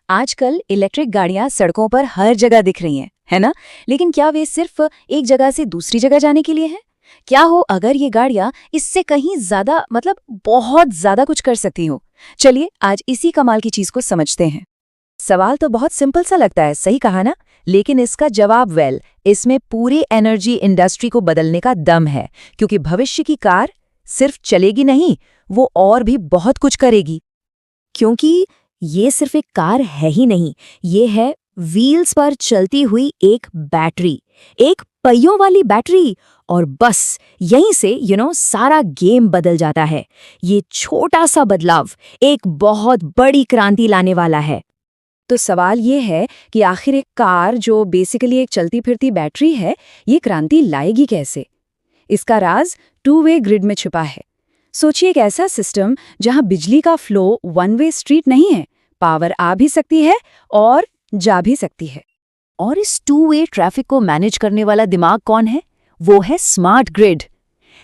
आजकल इलेक्ट्रिक गाड़ियां सड़कों पर हर जगह दिख रही हैं, है ना? लेकिन क्या वे सिर्फ एक जगह से दूसरी जगह जाने के लिए हैं? क्या हो अगर ये गाड़ियां इससे कहीं ज्यादा बहुत ज्यादा कुछ कर सकती हो? चलिए आज इसी कमाल की चीज को समझते हैं। सवाल तो बहुत सिंपल सा लगता है, सही कहा ना? लेकिन इसका जवाब इसमें पूरी एनर्जी इंडस्ट्री को बदलने का दम है, क्योंकि भविष्य की कार सिर्फ चलेगी नहीं, वो और भी बहुत कुछ करेगी। क्योंकि ये सिर्फ एक कार है ही नहीं, ये है व्हील्स पर चलती हुई एक बैटरी, एक पहियों वाली बैटरी। और बस यहीं से सारा गेम बदल जाता है। ये छोटा सा बदलाव एक बहुत बड़ी क्रांति लाने वाला है। तो सवाल ये है कि आखिर एक कार जो बेसिकली एक चलती फिरती बैटरी है, ये क्रांति लाएगी कैसे? इसका राज टू वे ग्रिड में छुपा है। सोचिए एक ऐसा सिस्टम जहां बिजली का फ्लो वन वे स्ट्रीट नहीं है, पावर आ भी सकती है और जा भी सकती है। और इस टू वे ट्रैफिक को मैनेज करने वाला दिमाग कौन है? वो है स्मार्ट ग्रिड।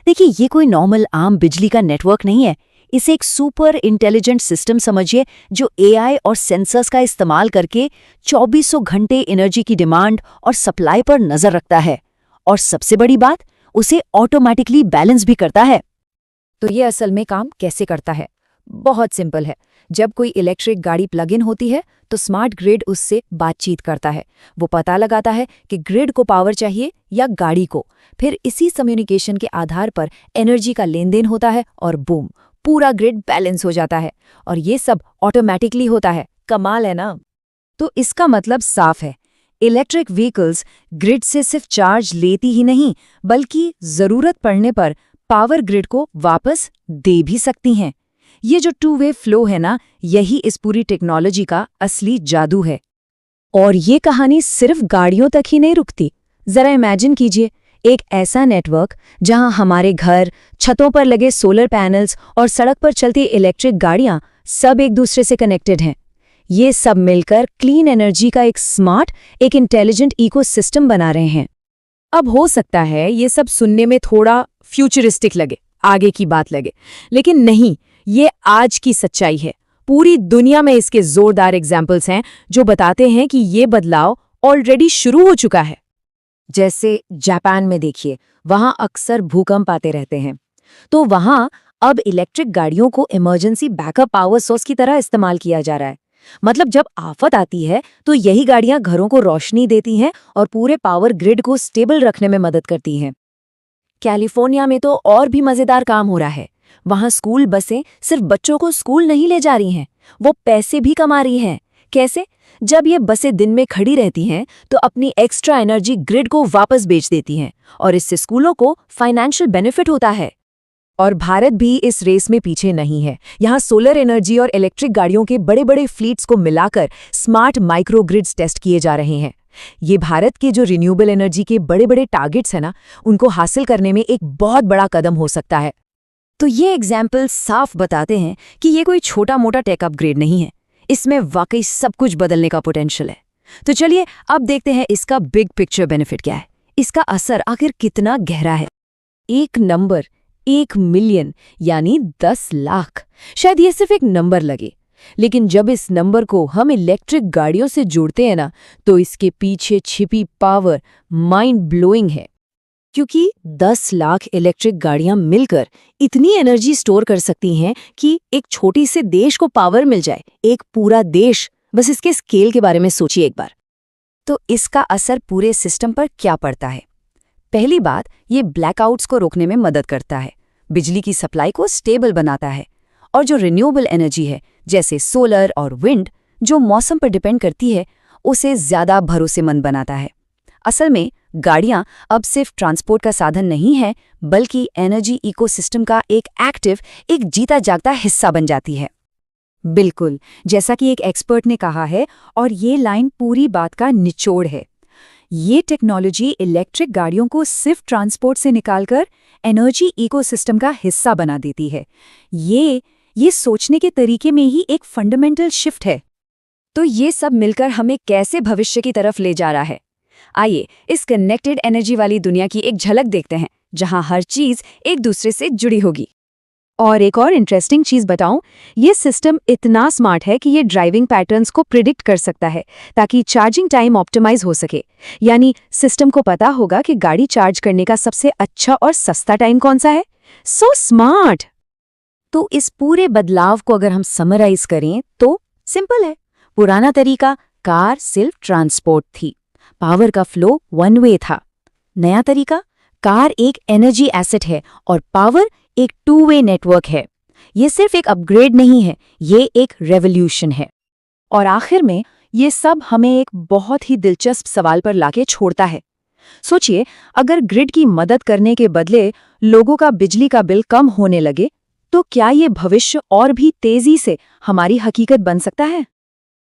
देखिए, ये कोई नॉर्मल आम बिजली का नेटवर्क नहीं है। इसे एक सुपर इंटेलिजेंट सिस्टम समझिए, जो एआई और सेंसर्स का इस्तेमाल करके 2400 घंटे एनर्जी की डिमांड और सप्लाई पर नजर रखता है। और सबसे बड़ी बात, उसे ऑटोमेटिकली बैलेंस भी करता है। तो ये असल में काम कैसे करता है? बहुत सिंपल है। जब कोई इलेक्ट्रिक गाड़ी प्लग इन होती है तो स्मार्ट ग्रिड उससे बातचीत करता है। वो पता लगाता है कि ग्रिड को पावर चाहिए या गाड़ी को। फिर इसी कम्युनिकेशन के आधार पर एनर्जी का लेन देन होता है और बूम, पूरा ग्रिड बैलेंस हो जाता है। और ये सब ऑटोमेटिकली होता है। कमाल है ना? तो इसका मतलब साफ है, इलेक्ट्रिक व्हीकल्स ग्रिड से सिर्फ चार्ज लेती ही नहीं, बल्कि जरूरत पड़ने पर पावर ग्रिड को वापस दे भी सकती हैं। ये जो टू वे फ्लो है ना, यही इस पूरी टेक्नोलॉजी का असली जादू है। और ये कहानी सिर्फ गाड़ियों तक ही नहीं रुकती। जरा इमेजिन कीजिए, एक ऐसा नेटवर्क जहां हमारे घर, छतों पर लगे सोलर पैनल्स और सड़क पर चलती इलेक्ट्रिक गाड़ियां सब एक दूसरे से कनेक्टेड हैं। ये सब मिलकर क्लीन एनर्जी का एक स्मार्ट, एक इंटेलिजेंट इकोसिस्टम बना रहे हैं। अब हो सकता है ये सब सुनने में थोड़ा फ्यूचरिस्टिक लगे, आगे की बात लगे, लेकिन नहीं, ये आज की सच्चाई है। पूरी दुनिया में इसके जोरदार एग्जाम्पल्स हैं जो बताते हैं कि ये बदलाव ऑलरेडी शुरू हो चुका है। जैसे जापान में देखिए, वहां अक्सर भूकंप आते रहते हैं, तो वहां अब इलेक्ट्रिक गाड़ियों को इमरजेंसी बैकअप पावर सोर्स की तरह इस्तेमाल किया जा रहा है। मतलब जब आफत आती है तो यही गाड़ियां घरों को रोशनी देती हैं और पूरे पावर ग्रिड को स्टेबल रखने में मदद करती हैं। कैलिफोर्निया में तो और भी मजेदार काम हो रहा है। वहां स्कूल बसें सिर्फ बच्चों को स्कूल नहीं ले जा रही हैं, वो पैसे भी कमा रही हैं। कैसे? जब ये बसें दिन में खड़ी रहती हैं तो अपनी एक्स्ट्रा एनर्जी ग्रिड को वापस बेच देती हैं, और इससे स्कूलों को फाइनेंशियल बेनिफिट होता है। और भारत भी इस रेस में पीछे नहीं है। यहाँ सोलर एनर्जी और इलेक्ट्रिक गाड़ियों के बड़े बड़े फ्लीट्स को मिलाकर स्मार्ट माइक्रो ग्रिड्स टेस्ट किए जा रहे हैं। ये भारत के जो रिन्यूएबल एनर्जी के बड़े बड़े टारगेट्स हैं ना, उनको हासिल करने में एक बहुत बड़ा कदम हो सकता है। तो ये एग्जाम्पल साफ बताते हैं कि ये कोई छोटा मोटा टेक अपग्रेड नहीं है, इसमें वाकई सब कुछ बदलने का पोटेंशियल है। तो चलिए अब देखते हैं इसका बिग पिक्चर बेनिफिट क्या है, इसका असर आखिर कितना गहरा है। एक नंबर, 1 मिलियन यानी 10 लाख, शायद ये सिर्फ एक नंबर लगे, लेकिन जब इस नंबर को हम इलेक्ट्रिक गाड़ियों से जोड़ते हैं ना, तो इसके पीछे छिपी पावर माइंड ब्लोइंग है। क्योंकि 10 लाख इलेक्ट्रिक गाड़ियां मिलकर इतनी एनर्जी स्टोर कर सकती हैं कि एक छोटी से देश को पावर मिल जाए, एक पूरा देश। बस इसके स्केल के बारे में सोचिए एक बार। तो इसका असर पूरे सिस्टम पर क्या पड़ता है? पहली बात, ये ब्लैकआउट्स को रोकने में मदद करता है, बिजली की सप्लाई को स्टेबल बनाता है। और जो रिन्यूएबल एनर्जी है, जैसे सोलर और विंड, जो मौसम पर डिपेंड करती है, उसे ज्यादा भरोसेमंद बनाता है। असल में गाड़ियां अब सिर्फ ट्रांसपोर्ट का साधन नहीं है, बल्कि एनर्जी इकोसिस्टम का एक एक्टिव, एक जीता जागता हिस्सा बन जाती है। बिल्कुल, जैसा कि एक एक्सपर्ट ने कहा है, और ये लाइन पूरी बात का निचोड़ है। ये टेक्नोलॉजी इलेक्ट्रिक गाड़ियों को सिर्फ ट्रांसपोर्ट से निकालकर एनर्जी इकोसिस्टम का हिस्सा बना देती है। ये सोचने के तरीके में ही एक फंडामेंटल शिफ्ट है। तो ये सब मिलकर हमें कैसे भविष्य की तरफ ले जा रहा है? आइए इस कनेक्टेड एनर्जी वाली दुनिया की एक झलक देखते हैं, जहां हर चीज एक दूसरे से जुड़ी होगी। और एक और इंटरेस्टिंग चीज बताऊं, ये सिस्टम इतना स्मार्ट है कि ये ड्राइविंग पैटर्न्स को प्रिडिक्ट कर सकता है ताकि चार्जिंग टाइम ऑप्टिमाइज हो सके। यानी सिस्टम को पता होगा कि गाड़ी चार्ज करने का सबसे अच्छा और सस्ता टाइम कौन सा है। So smart. तो इस पूरे बदलाव को अगर हम समराइज करें तो सिंपल है। पुराना तरीका कार सिर्फ ट्रांसपोर्ट थी, पावर का फ्लो वन वे था। नया तरीका कार एक एनर्जी एसेट है और पावर एक टू वे नेटवर्क है। ये सिर्फ एक अपग्रेड नहीं है, ये एक रेवोल्यूशन है। और आखिर में ये सब हमें एक बहुत ही दिलचस्प सवाल पर लाके छोड़ता है। सोचिए, अगर ग्रिड की मदद करने के बदले लोगों का बिजली का बिल कम होने लगे, तो क्या ये भविष्य और भी तेजी से हमारी हकीकत बन सकता है?